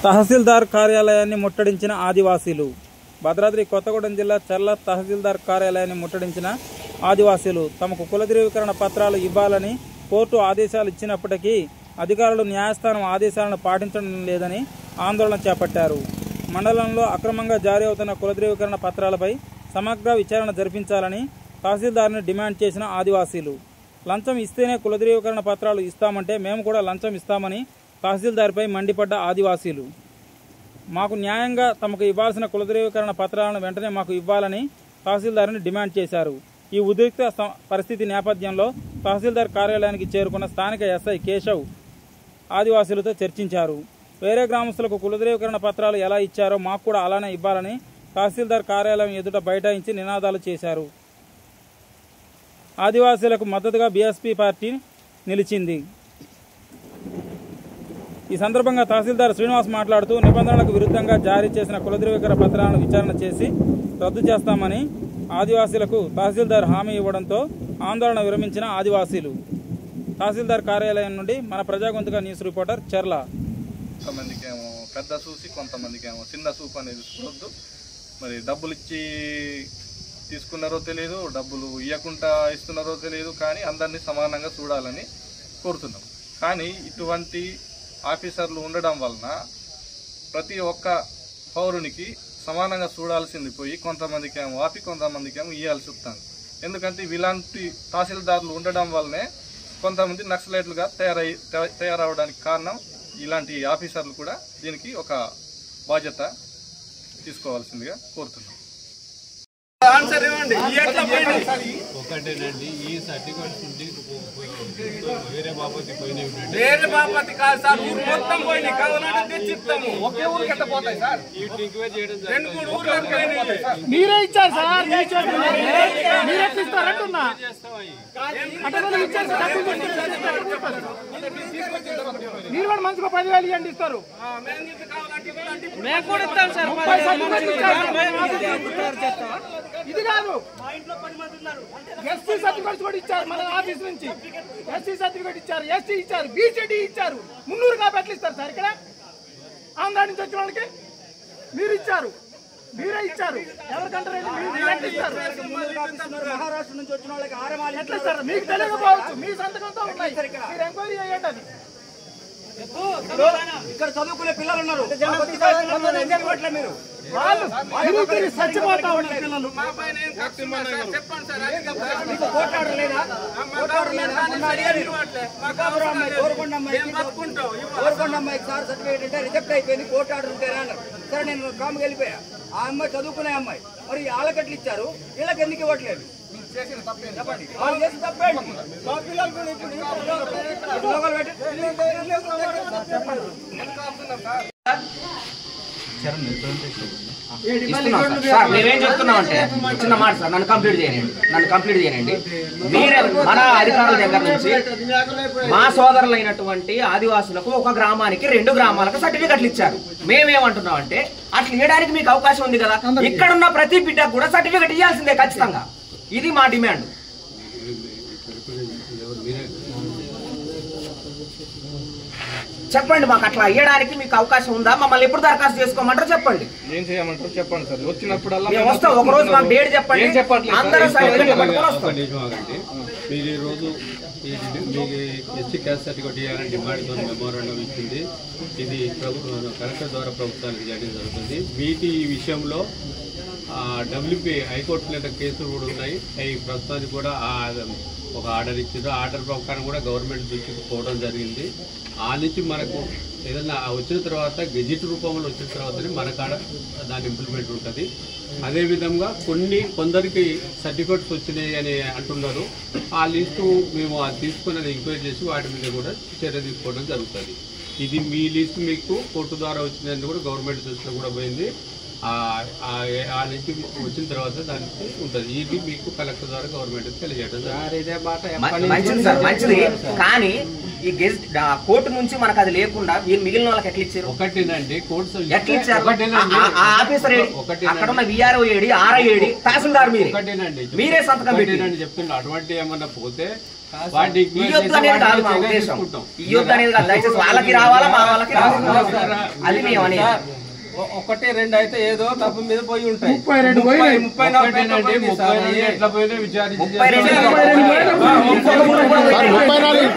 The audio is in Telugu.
తహసీల్దార్ కార్యాలయాన్ని ముట్టడించిన ఆదివాసీలు. భద్రాద్రి కొత్తగూడెం జిల్లా చర్ల తహసీల్దార్ కార్యాలయాన్ని ముట్టడించిన ఆదివాసీలు తమకు కుల ధృవీకరణ పత్రాలు ఇవ్వాలని కోర్టు ఆదేశాలు ఇచ్చినప్పటికీ అధికారులు న్యాయస్థానం ఆదేశాలను పాటించడం లేదని ఆందోళన చేపట్టారు. మండలంలో అక్రమంగా జారీ అవుతున్న కుల ధృవీకరణ పత్రాలపై సమగ్ర విచారణ జరిపించాలని తహసీల్దార్ని డిమాండ్ చేసిన ఆదివాసీలు. లంచం ఇస్తేనే కుల ధృవీకరణ పత్రాలు ఇస్తామంటే మేము కూడా లంచం ఇస్తామని తహసీల్దార్పై మండిపడ్డ ఆదివాసీలు మాకు న్యాయంగా తమకు ఇవ్వాల్సిన కుల ధృవీకరణ పత్రాలను వెంటనే మాకు ఇవ్వాలని తహసీల్దార్ని డిమాండ్ చేశారు. ఈ ఉద్రిక్త పరిస్థితి నేపథ్యంలో తహసీల్దార్ కార్యాలయానికి చేరుకున్న స్థానిక ఎస్ఐ కేశవ్ ఆదివాసీలతో చర్చించారు. వేరే గ్రామస్తులకు కుల ధృవీకరణ పత్రాలు ఎలా ఇచ్చారో మాకు కూడా అలానే ఇవ్వాలని తహసీల్దార్ కార్యాలయం ఎదుట బైఠాయించి నినాదాలు చేశారు. ఆదివాసీలకు మద్దతుగా బీఎస్పీ పార్టీ నిలిచింది. ఈ సందర్భంగా తహసీల్దార్ శ్రీనివాస్ మాట్లాడుతూ నిబంధనలకు విరుద్ధంగా జారీ చేసిన కుల ధృవీకరణ పత్రాలను విచారణ చేసి రద్దు చేస్తామని ఆదివాసీలకు తహసీల్దార్ హామీ ఇవ్వడంతో ఆందోళన విరమించిన ఆదివాసీలు. తహసీల్దార్ కార్యాలయం నుండి మన ప్రజాగొంతుగా న్యూస్ రిపోర్టర్ చర్ల. కొంతమందికేమో పెద్ద చూసి కొంతమందికేమో చిన్న చూపు అనేది చూడొద్దు. మరి డబ్బులు ఇచ్చి తీసుకున్నారో తెలియదు, డబ్బులు ఇవ్వకుండా ఇస్తున్నారో తెలియదు, కానీ అందరినీ సమానంగా చూడాలని కోరుతున్నాం. కానీ ఇటువంటి ఆఫీసర్లు ఉండడం వలన ప్రతి ఒక్క పౌరునికి సమానంగా చూడాల్సింది పోయి కొంతమందికేమో ఆపి కొంతమందికేమో ఇవ్వాల్సి వస్తుంది. ఎందుకంటే ఇలాంటి తహసీల్దార్లు ఉండడం వల్లనే కొంతమంది నక్సలైట్లుగా తయారవడానికి కారణం. ఇలాంటి ఆఫీసర్లు కూడా దీనికి ఒక బాధ్యత తీసుకోవాల్సిందిగా కోరుతున్నాం. ఒకటేనండి, ఈ సర్టిఫికెట్స్ నుండి వేరే బాపతి పోయినాయి. వేరే బాపతి కాదు సార్, ఊరు మొత్తం పోయినాయి. కదలంటే తెచ్చిస్తాము. ఒకే ఊరికి ఎంత పోతాయి సార్? మీరే ఇచ్చారు సార్, మీరే ఇస్తారంటున్నా. మీరు కూడా మంచిగా 10,000 ఇవ్వండి, ఇస్తారు. మేము కూడా ఇస్తాం సార్. ఇది కాదు, ఎస్సీ సర్టిఫికేట్స్ కూడా ఇచ్చారు మన ఆఫీస్ నుంచి. ఎస్సీ సర్టిఫికేట్ ఇచ్చారు, ఎస్టీ ఇచ్చారు, బీసీడీ ఇచ్చారు. 300 కాపీలు ఇస్తారు సార్. ఇక్కడ ఆంధ్ర నుంచి వచ్చిన వాళ్ళకి మీరు ఇచ్చారు, మీరే ఇచ్చారు. ఎవరికంటారు? మహారాష్ట్ర నుంచి వచ్చిన వాళ్ళకి ఎట్లా సార్? మీకు తెలియకపోవచ్చు, మీ సంతకంతో ఉన్నాయి. మీరు ఎంక్వైరీ చేయండి. అది ఇక్కడ చదువుకునే పిల్లలు ఉన్నారు. మీరు చచ్చిపోతా ఉన్నారు పిల్లలు. కోరుకొండ అమ్మాయికి సార్ సర్టిఫికేట్ అంటే రిజెక్ట్ అయిపోయింది, కోర్టు ఆర్డర్ ఉంటేనే అన్నారు. సరే నేను కామ్కి వెళ్ళిపోయా. ఆ అమ్మాయి చదువుకునే అమ్మాయి, మరి వాళ్ళకెట్లు ఇచ్చారు, వీళ్ళకి ఎందుకు ఇవ్వట్లేదు? చెప్పండి, వాళ్ళు చేసి తప్పేంటి? మేమేం చెప్తున్నామంటే చిన్న మాట సార్, నన్ను కంప్లీట్ చేయనండి. మీరే మన అధికారుల దగ్గర నుంచి మా సోదరులైనటువంటి ఆదివాసులకు ఒక గ్రామానికి 2 గ్రామాలకు సర్టిఫికెట్లు ఇచ్చారు. మేమేమంటున్నాం అంటే అట్లా ఇవ్వడానికి మీకు అవకాశం ఉంది కదా, ఇక్కడున్న ప్రతి బిడ్డకు కూడా సర్టిఫికెట్ ఇవ్వాల్సిందే ఖచ్చితంగా. ఇది మా డిమాండ్. చెప్పండి, మాకు అట్లా ఇవ్వడానికి మీకు అవకాశం ఉందా? మమ్మల్ని ఎప్పుడు దరఖాస్తు చేసుకోమంటారో చెప్పండి. ఏం చేయమంటారు చెప్పండి సార్. వచ్చినప్పుడు మేము వస్తాం. ఒక రోజు మాకు డేట్ చెప్పండి. అందరూ మీరు ఈ రోజు మీకు ఎస్సీ క్యాస్ట్ సర్టిఫికేట్ ఇవ్వాలని డిమాండ్తో మెమోరాండం ఇచ్చింది. ఇది కలెక్టర్ ద్వారా ప్రభుత్వానికి చేయడం జరుగుతుంది. వీటి ఈ విషయంలో WPI హైకోర్టు మీద కేసులు కూడా ఉన్నాయి. అవి ప్రస్తుతానికి కూడా ఒక ఆర్డర్ ఇచ్చింది. ఆర్డర్ ప్రకారం కూడా గవర్నమెంట్ దృష్టికి పోవడం జరిగింది. ఆ నుంచి మనకు ఏదైనా వచ్చిన తర్వాత గెజిట్ రూపంలో వచ్చిన తర్వాతనే మన కాడ దాని ఇంప్లిమెంట్ ఉంటుంది. అదేవిధంగా కొందరికి సర్టిఫికెట్స్ వచ్చినాయి అని అంటున్నారు. ఆ లిస్టు మేము తీసుకుని ఎంక్వైరీ చేసి వాటి మీద కూడా చర్య తీసుకోవడం జరుగుతుంది. ఇది మీ లిస్టు మీకు కోర్టు ద్వారా వచ్చిందని కూడా గవర్నమెంట్ దృష్టిలో కూడా పోయింది. ఆ నుంచి వచ్చిన తర్వాత దానికి ఉంటుంది. ఇది మీకు కలెక్టర్ ద్వారా గవర్నమెంట్ తెలియజేయడం మంచిది. కానీ ఈ కోర్టు నుంచి మనకు అది లేకుండా మిగిలిన వాళ్ళకి ఎట్లా ఇచ్చారు? ఒకటేనండి, కోర్టు ఎట్లా ఇచ్చారు? ఆఫీసర్ అక్కడ ఉన్న VRO ఏడి, RI ఏడి, తహసీల్దార్ మీరే సంతకం పెట్టేనండి చెప్తున్నా. అటువంటి ఏమన్నా పోతే ఇయ్యొద్దు అనేది కాదు మా ఉద్దేశం, ఇయ్యొద్దు అనేది కాదు. దయచేసి వాళ్ళకి రావాలా, మా వాళ్ళకి రావాలా, అది మేము అనేది. 1, 2 అయితే ఏదో తప్పు మీద పోయి ఉంటాయి. 32